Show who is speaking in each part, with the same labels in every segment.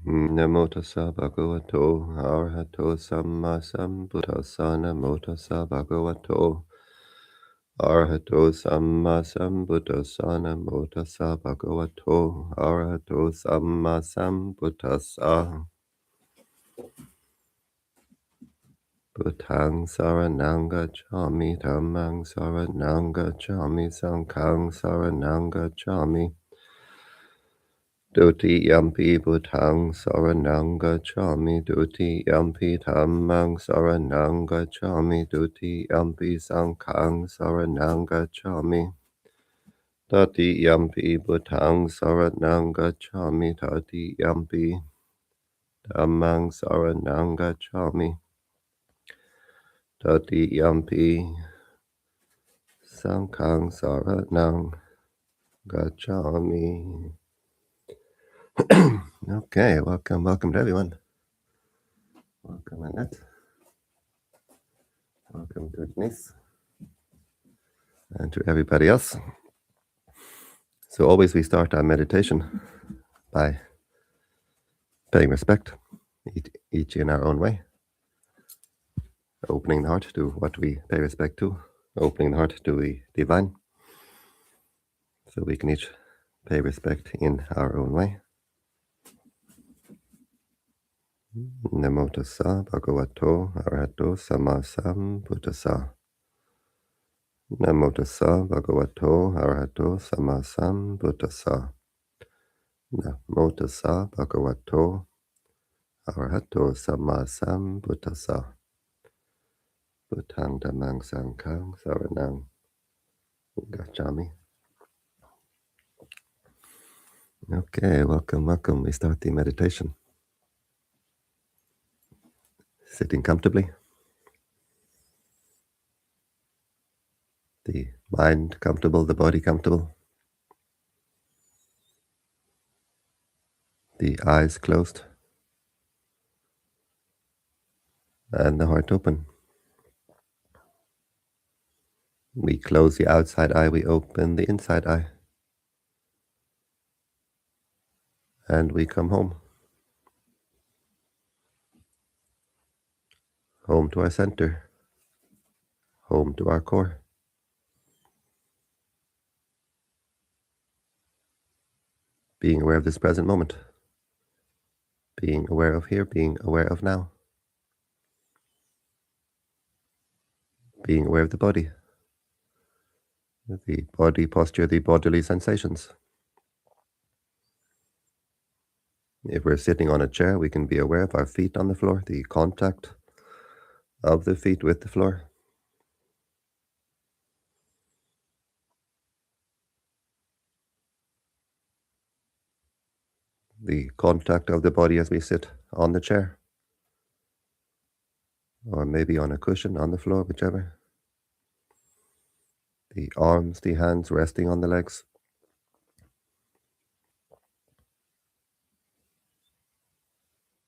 Speaker 1: Namo tassa bhagavato arahato samma sambuddhassa. Namo tassa bhagavato arahato samma sambuddhassa. Namo tassa bhagavato arahato samma sambuddhassa. Buddhaṃ saraṇaṃ gacchāmi, Dhammaṃ saraṇaṃ gacchāmi, Saṅghāṃ saraṇaṃ gacchāmi. Dutiyampi Buddhaṃ saraṇaṃ gacchāmi, Dutiyampi Dhammaṃ saraṇaṃ gacchāmi, Dutiyampi Saṅghāṃ saraṇaṃ gacchāmi. Tatiyampi Buddhaṃ saraṇaṃ gacchāmi, Tatiyampi Dhammaṃ saraṇaṃ gacchāmi. Tatiyampi Saṅghāṃ saraṇaṃ gacchāmi. Okay, welcome to everyone. Welcome, Annette. Welcome to Denise. And to everybody else. So always we start our meditation by paying respect, each in our own way. Opening the heart to what we pay respect to, opening the heart to the divine, so we can each pay respect in our own way. Namo tassa bhagavato arahato samma sambuddhassa. Namo tassa bhagavato arahato samma sambuddhassa. Namo tassa bhagavato arahato samma sambuddhassa. Buddhaṃ Dhammāṃ Saṅghāṃ saraṇaṃ gacchāmi. Okay, welcome. We start the meditation. Sitting comfortably. The mind comfortable, the body comfortable. The eyes closed. And the heart open. We close the outside eye, we open the inside eye. And we come home. Home to our center. Home to our core. Being aware of this present moment. Being aware of here, being aware of now. Being aware of the body posture, the bodily sensations. If we're sitting on a chair, we can be aware of our feet on the floor, the contact of the feet with the floor. The contact of the body as we sit on the chair, or maybe on a cushion on the floor, whichever. The arms, the hands resting on the legs.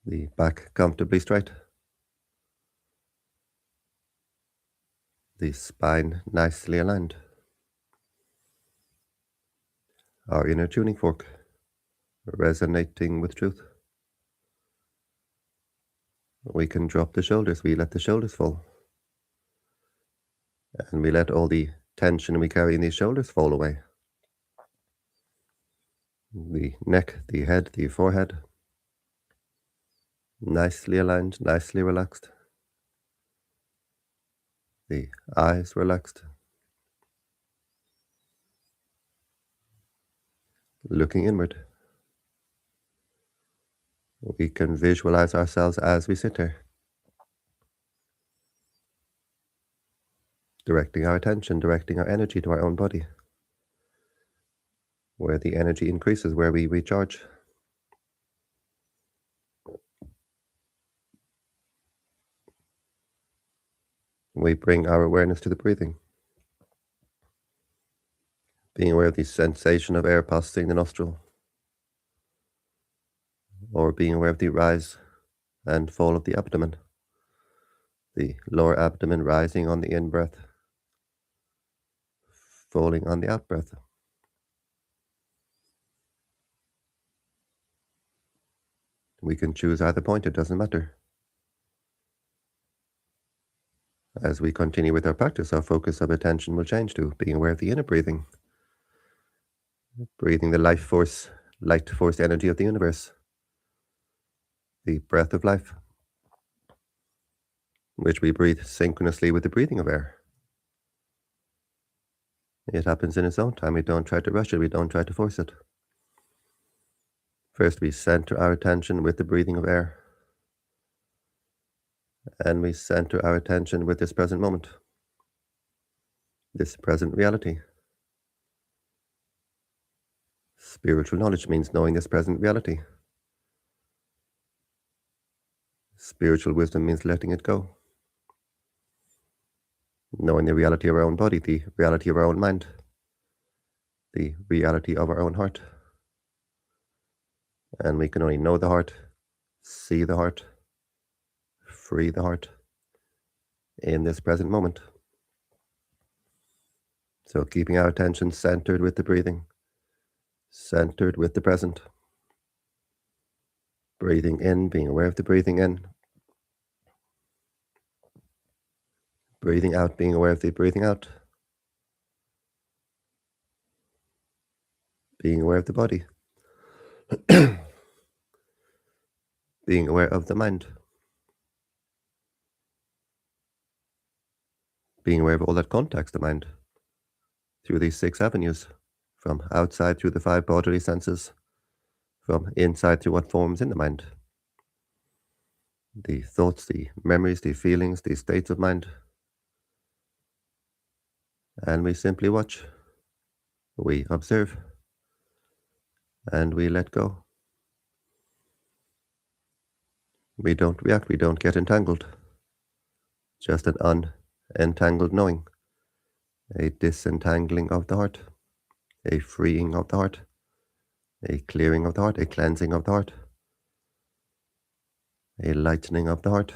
Speaker 1: The back comfortably straight. The spine nicely aligned. Our inner tuning fork resonating with truth. We can drop the shoulders, we let the shoulders fall. And we let all the tension we carry in these shoulders fall away. The neck, the head, the forehead, nicely aligned, nicely relaxed. The eyes relaxed. Looking inward. We can visualize ourselves as we sit here. Directing our attention, directing our energy to our own body. Where the energy increases, where we recharge. We bring our awareness to the breathing. Being aware of the sensation of air passing the nostril. Or being aware of the rise and fall of the abdomen. The lower abdomen rising on the in-breath, falling on the out-breath. We can choose either point, it doesn't matter. As we continue with our practice, our focus of attention will change to being aware of the inner breathing. Breathing the light force energy of the universe. The breath of life, which we breathe synchronously with the breathing of air. It happens in its own time. We don't try to rush it. We don't try to force it. First, we center our attention with the breathing of air. And we center our attention with this present moment, this present reality. Spiritual knowledge means knowing this present reality. Spiritual wisdom means letting it go. Knowing the reality of our own body, the reality of our own mind, the reality of our own heart. And we can only know the heart, see the heart, free the heart in this present moment. So keeping our attention centered with the breathing, centered with the present. Breathing in, being aware of the breathing in. Breathing out, being aware of the breathing out. Being aware of the body. Being aware of the mind. Being aware of all that contacts the mind through these 6 avenues, from outside through the 5 bodily senses, from inside through what forms in the mind. The thoughts, the memories, the feelings, the states of mind. And we simply watch. We observe. And we let go. We don't react, we don't get entangled. Just an unentangled knowing. A disentangling of the heart. A freeing of the heart. A clearing of the heart. A cleansing of the heart. A lightening of the heart.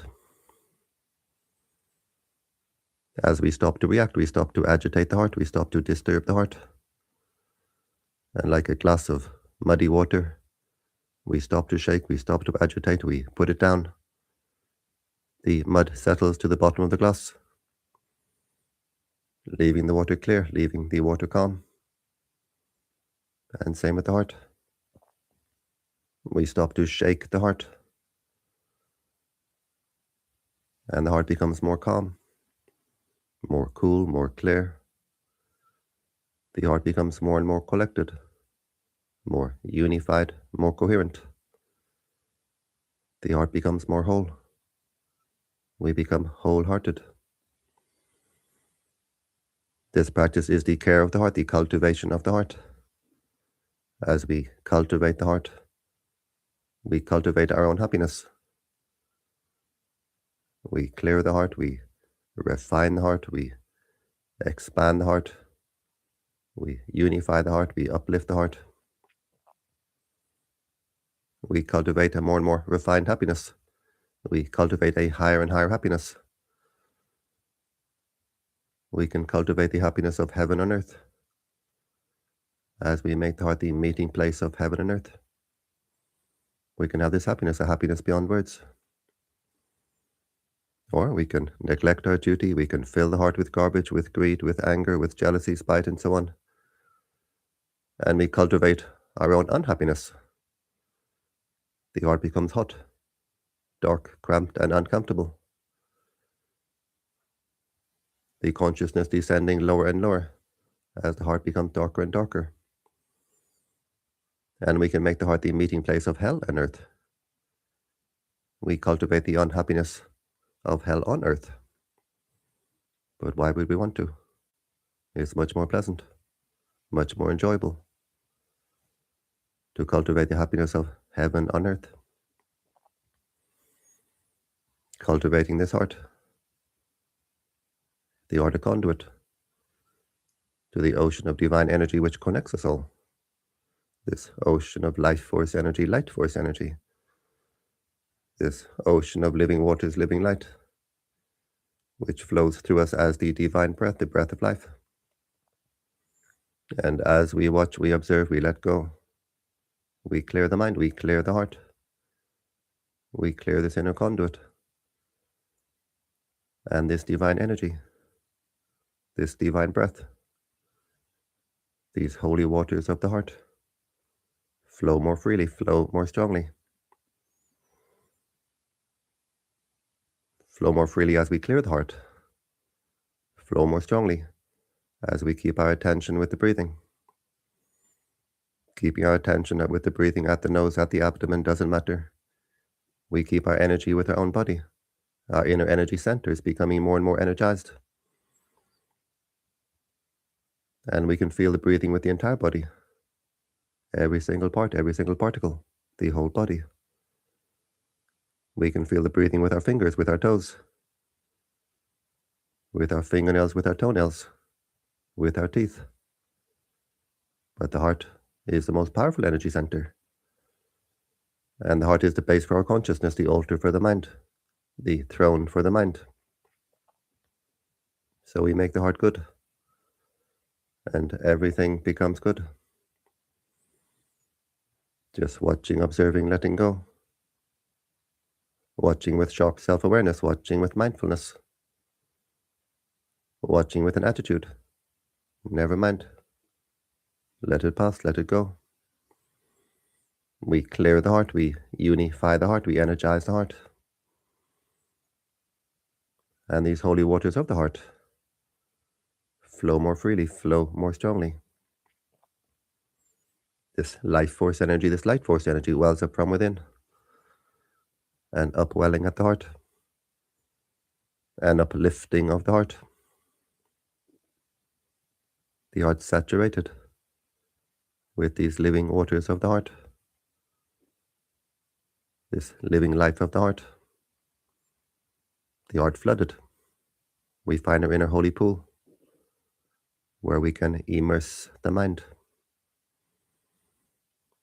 Speaker 1: As we stop to react, we stop to agitate the heart, we stop to disturb the heart. And like a glass of muddy water, we stop to shake, we stop to agitate, we put it down. The mud settles to the bottom of the glass, leaving the water clear, leaving the water calm. And same with the heart. We stop to shake the heart, and the heart becomes more calm, more cool, more clear. The heart becomes more and more collected, more unified, more coherent. The heart becomes more whole. We become wholehearted. This practice is the care of the heart, the cultivation of the heart. As we cultivate the heart, we cultivate our own happiness. We clear the heart, we refine the heart, we expand the heart, we unify the heart, we uplift the heart. We cultivate a more and more refined happiness. We cultivate a higher and higher happiness. We can cultivate the happiness of heaven on earth as we make the heart the meeting place of heaven and earth. We can have this happiness, a happiness beyond words. Or we can neglect our duty, we can fill the heart with garbage, with greed, with anger, with jealousy, spite, and so on. And we cultivate our own unhappiness. The heart becomes hot, dark, cramped, and uncomfortable. The consciousness descending lower and lower as the heart becomes darker and darker. And we can make the heart the meeting place of hell and earth. We cultivate the unhappiness of hell on earth. But why would we want to? It's much more pleasant, much more enjoyable to cultivate the happiness of heaven on earth. Cultivating this heart, the heart a conduit to the ocean of divine energy which connects us all. This ocean of life force energy, light force energy. This ocean of living waters, living light, which flows through us as the divine breath, the breath of life. And as we watch, we observe, we let go. We clear the mind, we clear the heart. we clear this inner conduit. And this divine energy, this divine breath, these holy waters of the heart, flow more freely, flow more strongly. Flow more freely as we clear the heart. Flow more strongly as we keep our attention with the breathing. Keeping our attention with the breathing at the nose, at the abdomen, doesn't matter. We keep our energy with our own body. Our inner energy center is becoming more and more energized. And we can feel the breathing with the entire body. Every single part, every single particle, the whole body. We can feel the breathing with our fingers, with our toes, with our fingernails, with our toenails, with our teeth. But the heart is the most powerful energy center. And the heart is the base for our consciousness, the altar for the mind, the throne for the mind. So we make the heart good, and everything becomes good. Just watching, observing, letting go. Watching with sharp self-awareness, watching with mindfulness. Watching with an attitude. Never mind. Let it pass, let it go. We clear the heart, we unify the heart, we energize the heart. And these holy waters of the heart flow more freely, flow more strongly. This life force energy, this light force energy wells up from within and upwelling at the heart, and uplifting of the heart. The heart saturated with these living waters of the heart, this living life of the heart. The heart flooded. We find our inner holy pool where we can immerse the mind.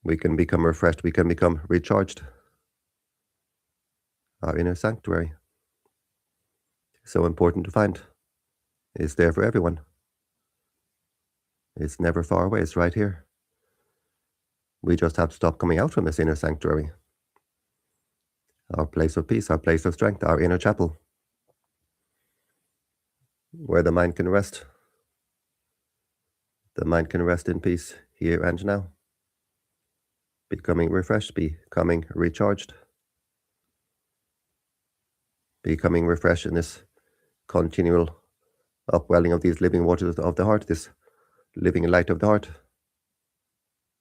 Speaker 1: We can become refreshed, we can become recharged. Our inner sanctuary, so important to find, is there for everyone. It's never far away, it's right here. We just have to stop coming out from this inner sanctuary. Our place of peace, our place of strength, our inner chapel, where the mind can rest. The mind can rest in peace here and now, becoming refreshed, becoming recharged, becoming refreshed in this continual upwelling of these living waters of the heart, this living light of the heart,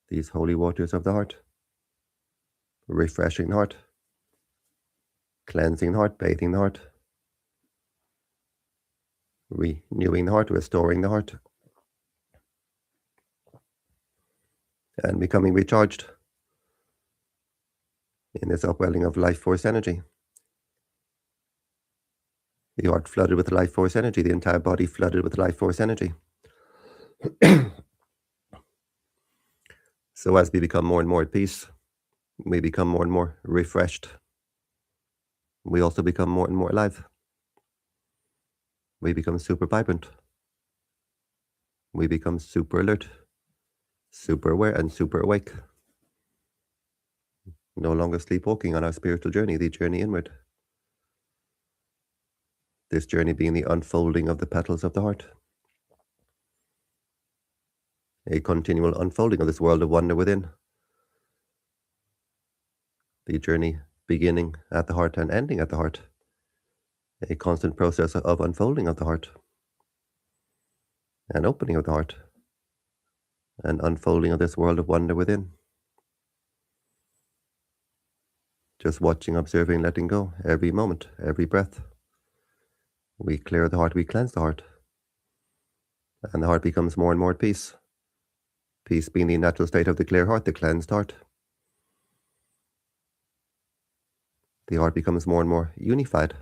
Speaker 1: these holy waters of the heart, refreshing the heart, cleansing the heart, bathing the heart, renewing the heart, restoring the heart, and becoming recharged in this upwelling of life force energy. The heart flooded with life force energy, the entire body flooded with life force energy. So as we become more and more at peace, we become more and more refreshed. We also become more and more alive. We become super vibrant. We become super alert, super aware, and super awake. No longer sleepwalking on our spiritual journey, the journey inward. This journey being the unfolding of the petals of the heart. A continual unfolding of this world of wonder within. The journey beginning at the heart and ending at the heart. A constant process of unfolding of the heart. An opening of the heart. An unfolding of this world of wonder within. Just watching, observing, letting go, every moment, every breath. We clear the heart, we cleanse the heart. And the heart becomes more and more at peace. Peace being the natural state of the clear heart, the cleansed heart. The heart becomes more and more unified.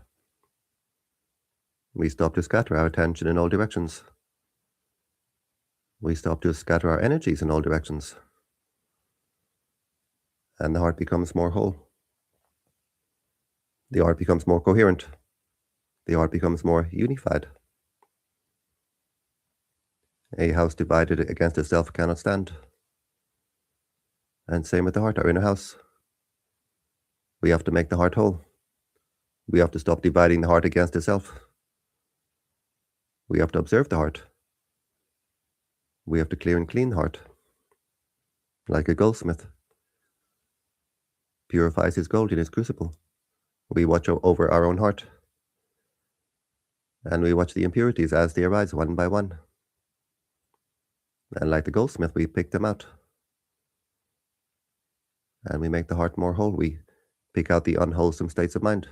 Speaker 1: We stop to scatter our attention in all directions. We stop to scatter our energies in all directions. And the heart becomes more whole. The heart becomes more coherent. The heart becomes more unified. A house divided against itself cannot stand. And same with the heart, our inner house. We have to make the heart whole. We have to stop dividing the heart against itself. We have to observe the heart. We have to clear and clean the heart. Like a goldsmith purifies his gold in his crucible. We watch over our own heart. And we watch the impurities as they arise one by one. And like the goldsmith, we pick them out. And we make the heart more whole. We pick out the unwholesome states of mind.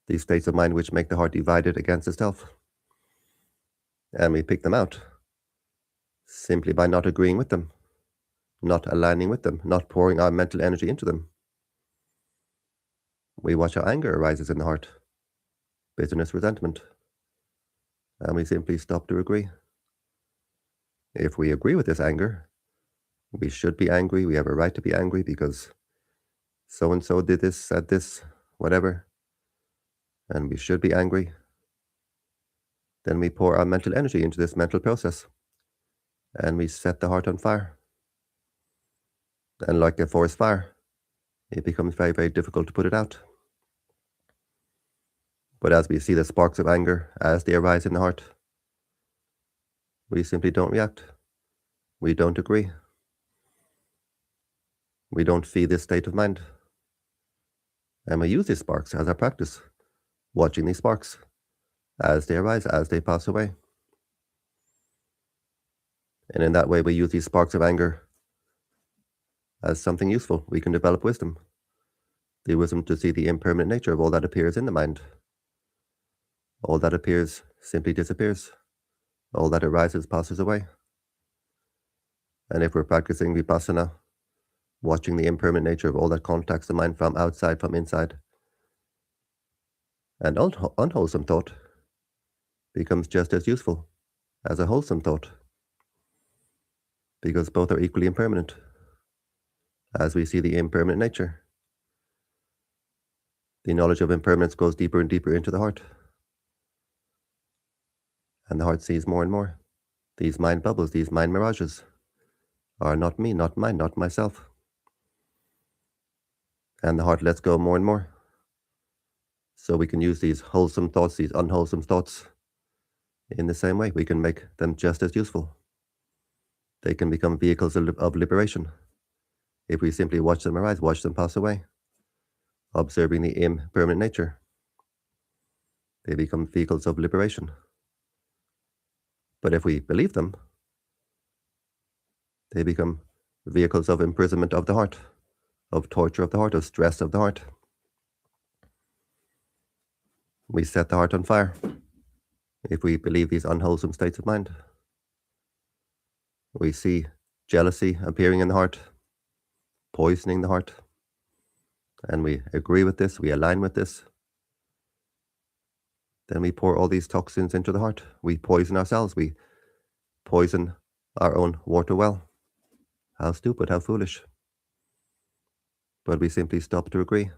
Speaker 1: These states of mind which make the heart divided against itself. And we pick them out simply by not agreeing with them, not aligning with them, not pouring our mental energy into them. We watch how anger arises in the heart, bitterness, resentment, and we simply stop to agree. If we agree with this anger, we should be angry, we have a right to be angry because so-and-so did this, said this, whatever, and we should be angry. Then we pour our mental energy into this mental process, and we set the heart on fire. And like a forest fire, it becomes very, very difficult to put it out. But as we see the sparks of anger, as they arise in the heart, we simply don't react. We don't agree. We don't feed this state of mind. And we use these sparks as our practice, watching these sparks as they arise, as they pass away. And in that way, we use these sparks of anger as something useful. We can develop wisdom, the wisdom to see the impermanent nature of all that appears in the mind. All that appears simply disappears. All that arises passes away. And if we're practicing vipassana, watching the impermanent nature of all that contacts the mind from outside, from inside, and unwholesome thought becomes just as useful as a wholesome thought, because both are equally impermanent. As we see the impermanent nature, the knowledge of impermanence goes deeper and deeper into the heart. And the heart sees more and more. These mind bubbles, these mind mirages are not me, not mine, not myself. And the heart lets go more and more. So we can use these wholesome thoughts, these unwholesome thoughts in the same way. We can make them just as useful. They can become vehicles of liberation if we simply watch them arise, watch them pass away, observing the impermanent nature. They become vehicles of liberation. But if we believe them, they become vehicles of imprisonment of the heart, of torture of the heart, of stress of the heart. We set the heart on fire if we believe these unwholesome states of mind. We see jealousy appearing in the heart, poisoning the heart, and we agree with this, we align with this. Then we pour all these toxins into the heart. We poison ourselves. We poison our own water well. How stupid, how foolish. But we simply stop to agree.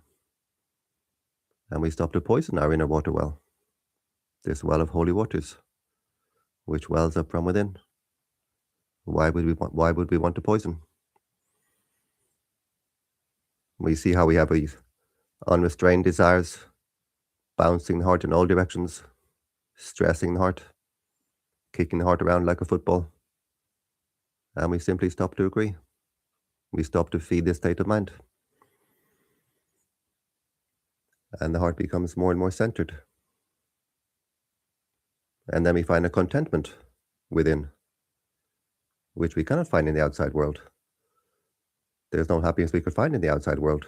Speaker 1: And we stop to poison our inner water well. This well of holy waters, which wells up from within. Why would we want to poison? We see how we have these unrestrained desires, bouncing the heart in all directions, stressing the heart, kicking the heart around like a football. And we simply stop to agree. We stop to feed this state of mind. And the heart becomes more and more centered. And then we find a contentment within, which we cannot find in the outside world. There's no happiness we could find in the outside world,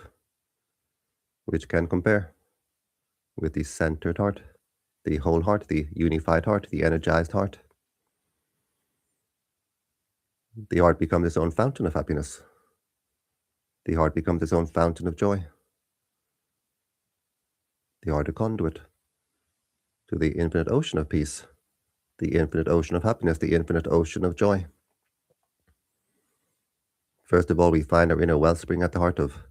Speaker 1: which can compare with the centered heart, the whole heart, the unified heart, the energized heart. The heart becomes its own fountain of happiness. The heart becomes its own fountain of joy. The heart a conduit to the infinite ocean of peace, the infinite ocean of happiness, the infinite ocean of joy. First of all, we find our inner wellspring at the heart of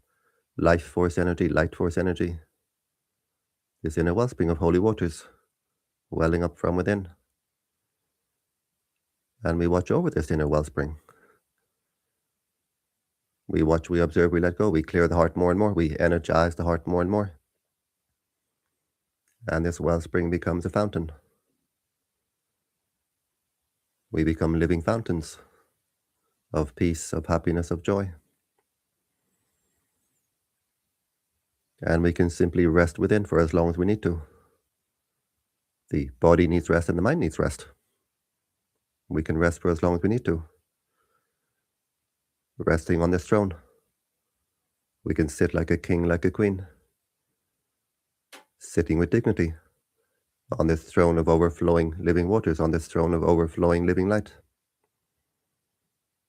Speaker 1: life force energy, light force energy. This inner wellspring of holy waters welling up from within. And we watch over this inner wellspring. We watch, we observe, we let go. We clear the heart more and more. We energize the heart more and more. And this wellspring becomes a fountain. We become living fountains of peace, of happiness, of joy. And we can simply rest within for as long as we need to. The body needs rest and the mind needs rest. We can rest for as long as we need to. Resting on this throne, we can sit like a king, like a queen, sitting with dignity on this throne of overflowing living waters, on this throne of overflowing living light.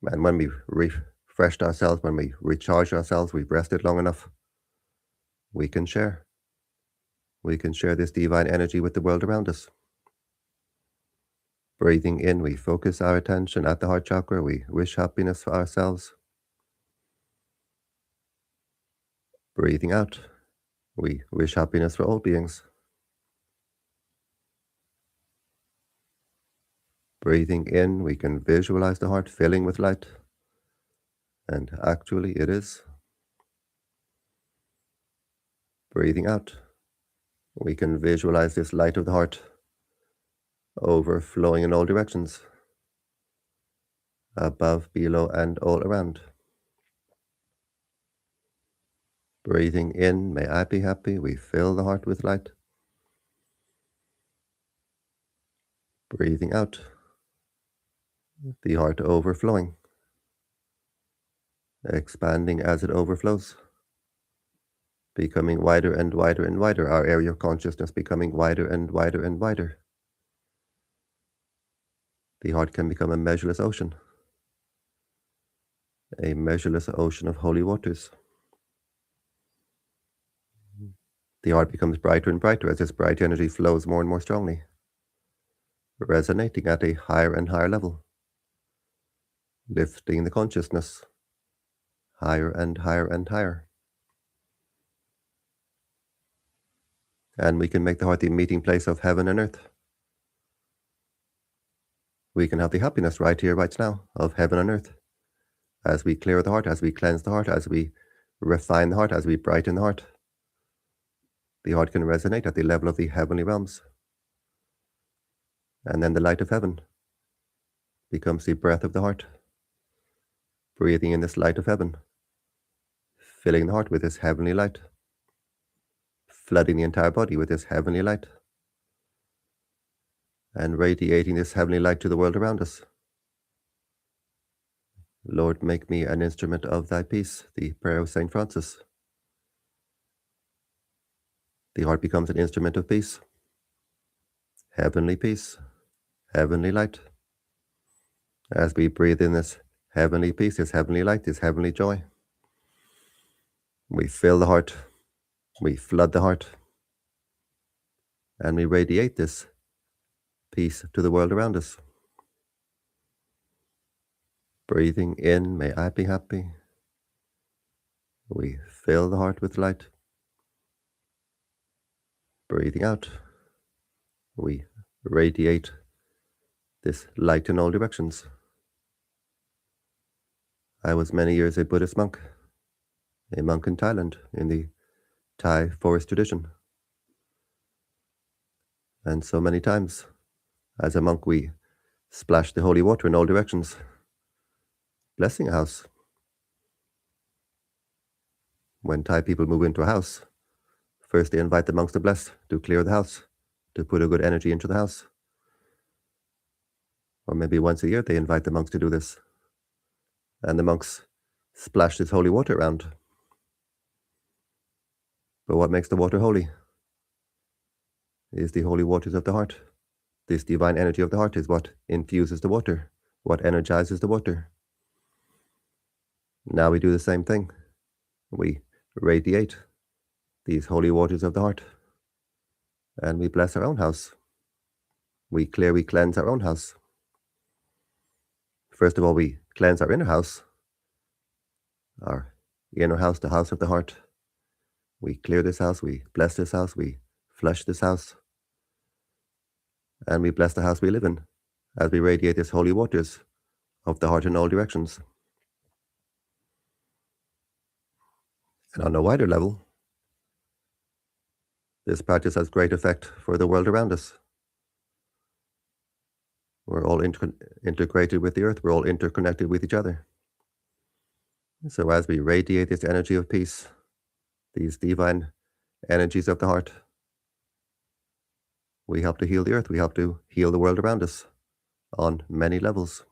Speaker 1: And when we refreshed ourselves, when we recharged ourselves, we've rested long enough, we can share. We can share this divine energy with the world around us. Breathing in, we focus our attention at the heart chakra. We wish happiness for ourselves. Breathing out, we wish happiness for all beings. Breathing in, we can visualize the heart filling with light. And actually it is. Breathing out, we can visualize this light of the heart overflowing in all directions, above, below, and all around. Breathing in, may I be happy, we fill the heart with light. Breathing out, the heart overflowing, expanding as it overflows, becoming wider and wider and wider, our area of consciousness becoming wider and wider and wider. The heart can become a measureless ocean of holy waters. The heart becomes brighter and brighter as this bright energy flows more and more strongly, resonating at a higher and higher level, lifting the consciousness higher and higher and higher. And we can make the heart the meeting place of heaven and earth. We can have the happiness right here, right now, of heaven and earth. As we clear the heart, as we cleanse the heart, as we refine the heart, as we brighten the heart can resonate at the level of the heavenly realms. And then the light of heaven becomes the breath of the heart, breathing in this light of heaven, filling the heart with this heavenly light, flooding the entire body with this heavenly light, and radiating this heavenly light to the world around us. Lord, make me an instrument of thy peace, the prayer of St. Francis. The heart becomes an instrument of peace, heavenly peace, heavenly light. As we breathe in this heavenly peace, this heavenly light, this heavenly joy, we fill the heart, we flood the heart, and we radiate this peace to the world around us. Breathing in, may I be happy. We fill the heart with light. Breathing out, we radiate this light in all directions. I was many years a Buddhist monk, a monk in Thailand, in the Thai forest tradition. And so many times, as a monk, we splashed the holy water in all directions, blessing a house. When Thai people move into a house, first they invite the monks to bless, to clear the house, to put a good energy into the house. Or maybe once a year they invite the monks to do this. And the monks splash this holy water around. But what makes the water holy is the holy waters of the heart. This divine energy of the heart is what infuses the water, what energizes the water. Now we do the same thing. We radiate these holy waters of the heart, and we bless our own house. We clear, we cleanse our own house. First of all, we cleanse our inner house, the house of the heart. We clear this house, we bless this house, we flush this house, and we bless the house we live in as we radiate these holy waters of the heart in all directions. And on a wider level, this practice has great effect for the world around us. We're all integrated with the earth. We're all interconnected with each other. So as we radiate this energy of peace, these divine energies of the heart, we help to heal the earth. We help to heal the world around us on many levels.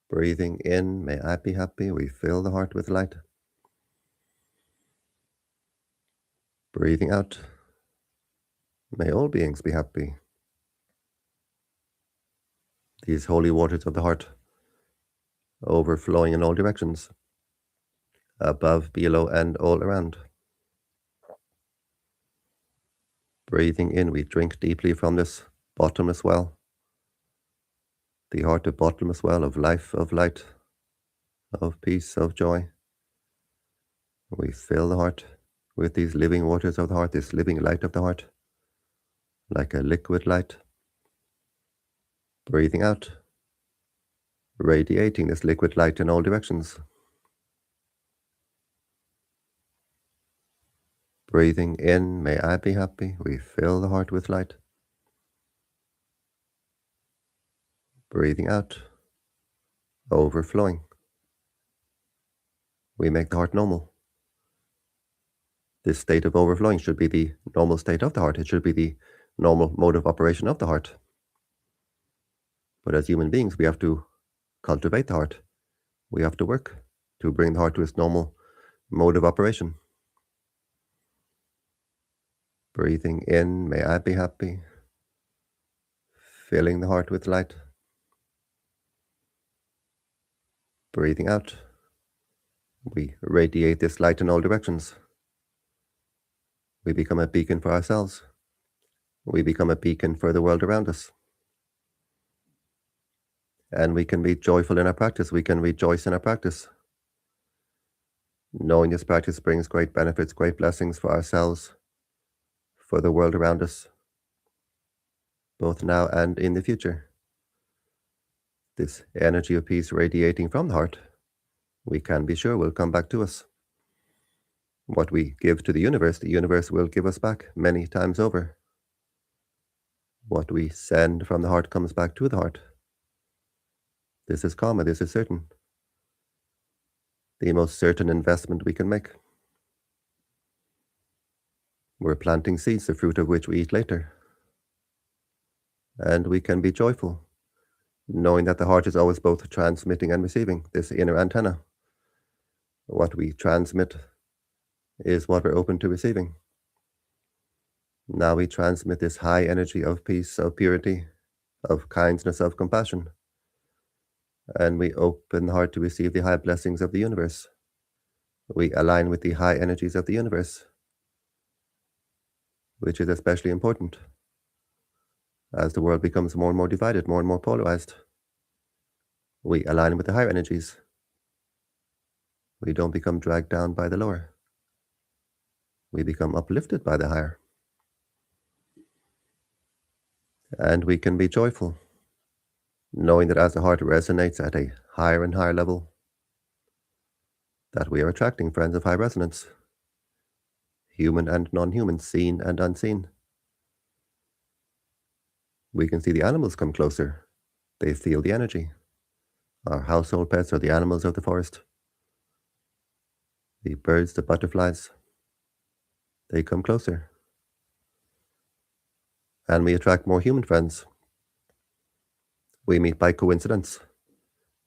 Speaker 1: Breathing in, may I be happy. We fill the heart with light. Breathing out, may all beings be happy. These holy waters of the heart, overflowing in all directions, above, below, and all around. Breathing in, we drink deeply from this bottomless well, the heart of bottomless well of life, of light, of peace, of joy. We fill the heart with these living waters of the heart, this living light of the heart, like a liquid light. Breathing out, radiating this liquid light in all directions. Breathing in, may I be happy. We fill the heart with light. Breathing out, overflowing. We make the heart normal. This state of overflowing should be the normal state of the heart. It should be the normal mode of operation of the heart. But as human beings, we have to cultivate the heart. We have to work to bring the heart to its normal mode of operation. Breathing in, may I be happy. Filling the heart with light. Breathing out, we radiate this light in all directions. We become a beacon for ourselves. We become a beacon for the world around us. And we can be joyful in our practice. We can rejoice in our practice. Knowing this practice brings great benefits, great blessings for ourselves, for the world around us, both now and in the future. This energy of peace radiating from the heart, we can be sure will come back to us. What we give to the universe will give us back many times over. What we send from the heart comes back to the heart. This is karma, this is certain. The most certain investment we can make. We're planting seeds, the fruit of which we eat later. And we can be joyful, knowing that the heart is always both transmitting and receiving, this inner antenna. What we transmit is what we're open to receiving. Now we transmit this high energy of peace, of purity, of kindness, of compassion. And we open the heart to receive the high blessings of the universe. We align with the high energies of the universe, which is especially important as the world becomes more and more divided, more and more polarized. We align with the higher energies. We don't become dragged down by the lower. We become uplifted by the higher. And we can be joyful, knowing that as the heart resonates at a higher and higher level, that we are attracting friends of high resonance, human and non-human, seen and unseen. We can see the animals come closer. They feel the energy. Our household pets are the animals of the forest. The birds, the butterflies, they come closer. And we attract more human friends. We meet by coincidence.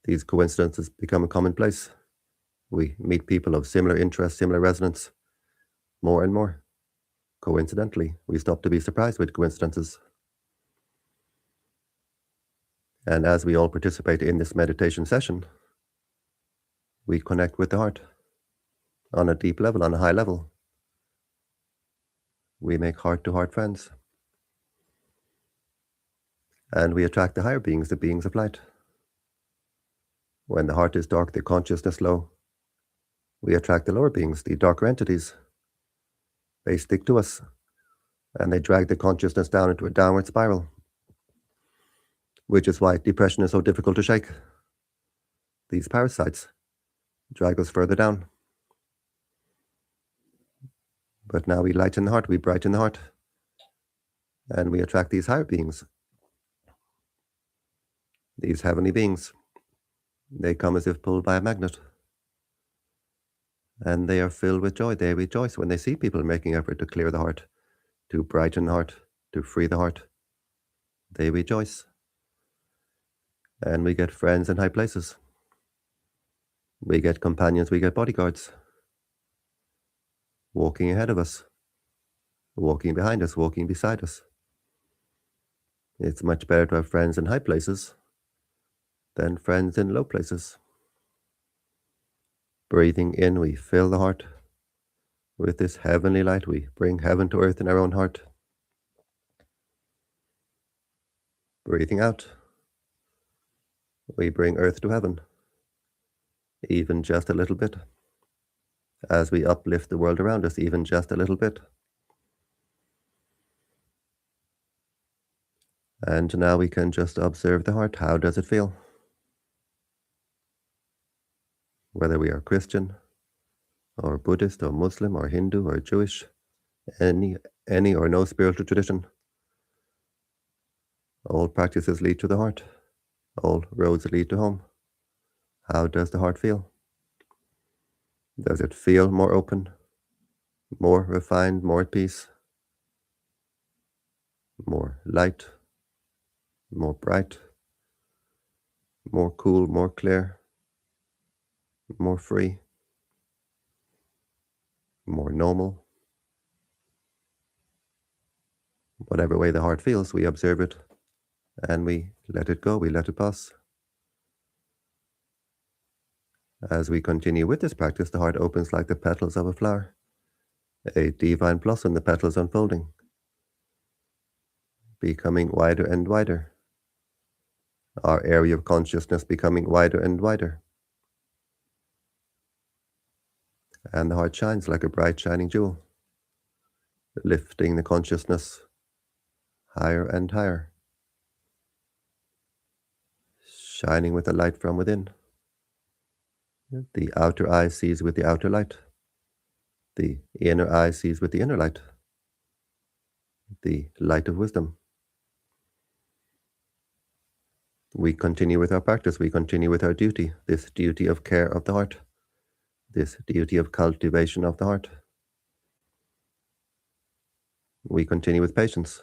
Speaker 1: These coincidences become a commonplace. We meet people of similar interests, similar resonance, more and more. Coincidentally, we stop to be surprised with coincidences. And as we all participate in this meditation session, we connect with the heart on a deep level, on a high level. We make heart-to-heart friends. And we attract the higher beings, the beings of light. When the heart is dark, the consciousness low, we attract the lower beings, the darker entities. They stick to us, and they drag the consciousness down into a downward spiral, which is why depression is so difficult to shake. These parasites drag us further down. But now we lighten the heart, we brighten the heart, and we attract these higher beings, these heavenly beings. They come as if pulled by a magnet, and they are filled with joy. They rejoice when they see people making effort to clear the heart, to brighten the heart, to free the heart. They rejoice. And we get friends in high places. We get companions, we get bodyguards, walking ahead of us, walking behind us, walking beside us. It's much better to have friends in high places than friends in low places. Breathing in, we fill the heart with this heavenly light. We bring heaven to earth in our own heart. Breathing out, we bring earth to heaven, even just a little bit, as we uplift the world around us, even just a little bit. And now we can just observe the heart. How does it feel? Whether we are Christian, or Buddhist, or Muslim, or Hindu, or Jewish, any or no spiritual tradition, all practices lead to the heart. All roads lead to home. How does the heart feel? Does it feel more open, more refined, more at peace, more light, more bright, more cool, more clear, more free, more normal? Whatever way the heart feels, we observe it and we let it go, we let it pass. As we continue with this practice, the heart opens like the petals of a flower, a divine blossom, the petals unfolding, becoming wider and wider, our area of consciousness becoming wider and wider. And the heart shines like a bright shining jewel, lifting the consciousness higher and higher, shining with the light from within. The outer eye sees with the outer light. The inner eye sees with the inner light, the light of wisdom. We continue with our practice, we continue with our duty, this duty of care of the heart, this duty of cultivation of the heart. We continue with patience,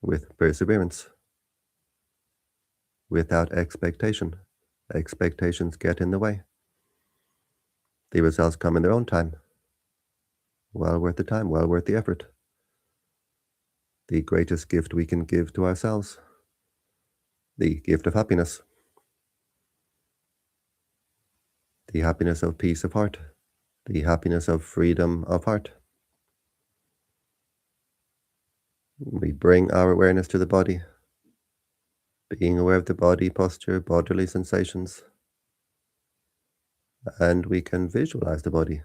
Speaker 1: with perseverance, without expectation. Expectations get in the way. The results come in their own time. Well worth the time, well worth the effort. The greatest gift we can give to ourselves, the gift of happiness, the happiness of peace of heart, the happiness of freedom of heart. We bring our awareness to the body, being aware of the body posture, bodily sensations, and we can visualize the body.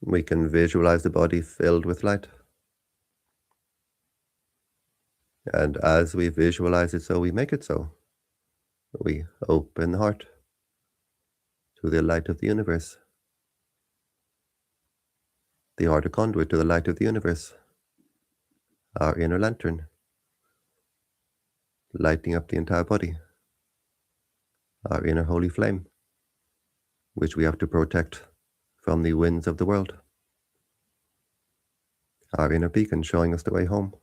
Speaker 1: We can visualize the body filled with light. And as we visualize it so, we make it so. We open the heart to the light of the universe. The heart a conduit to the light of the universe. Our inner lantern, lighting up the entire body. Our inner holy flame, which we have to protect from the winds of the world. Our inner beacon showing us the way home.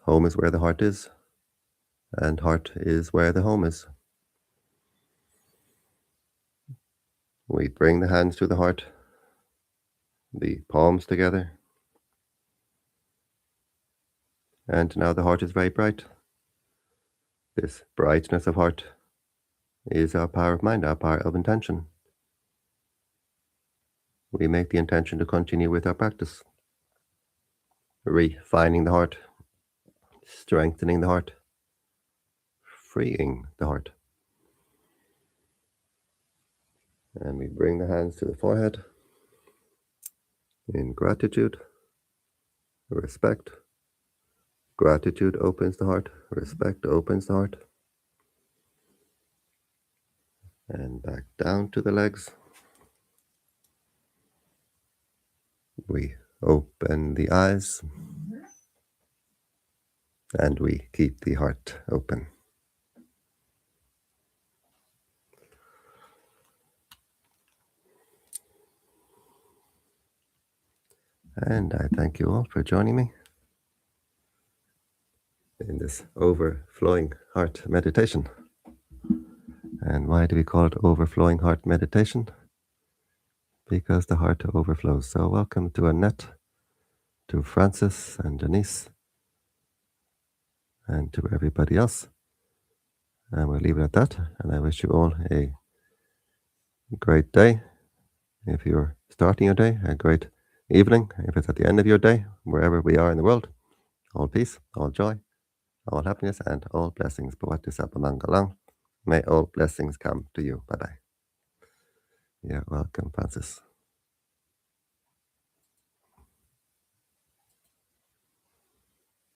Speaker 1: Home is where the heart is, and heart is where the home is. We bring the hands to the heart, the palms together, and now the heart is very bright. This brightness of heart is our power of mind, our power of intention. We make the intention to continue with our practice, refining the heart, strengthening the heart, freeing the heart. And we bring the hands to the forehead in gratitude, respect. Gratitude opens the heart, respect opens the heart. And back down to the legs. We open the eyes and we keep the heart open. And I thank you all for joining me in this overflowing heart meditation. And why do we call it overflowing heart meditation? Because the heart overflows. So welcome to Annette, to Francis and Denise, and to everybody else. And we'll leave it at that. And I wish you all a great day. If you're starting your day, a great evening. If it's at the end of your day, wherever we are in the world, all peace, all joy, all happiness, and all blessings. Bhavatu Sapamangalam. May all blessings come to you. Bye-bye. You're welcome, Francis.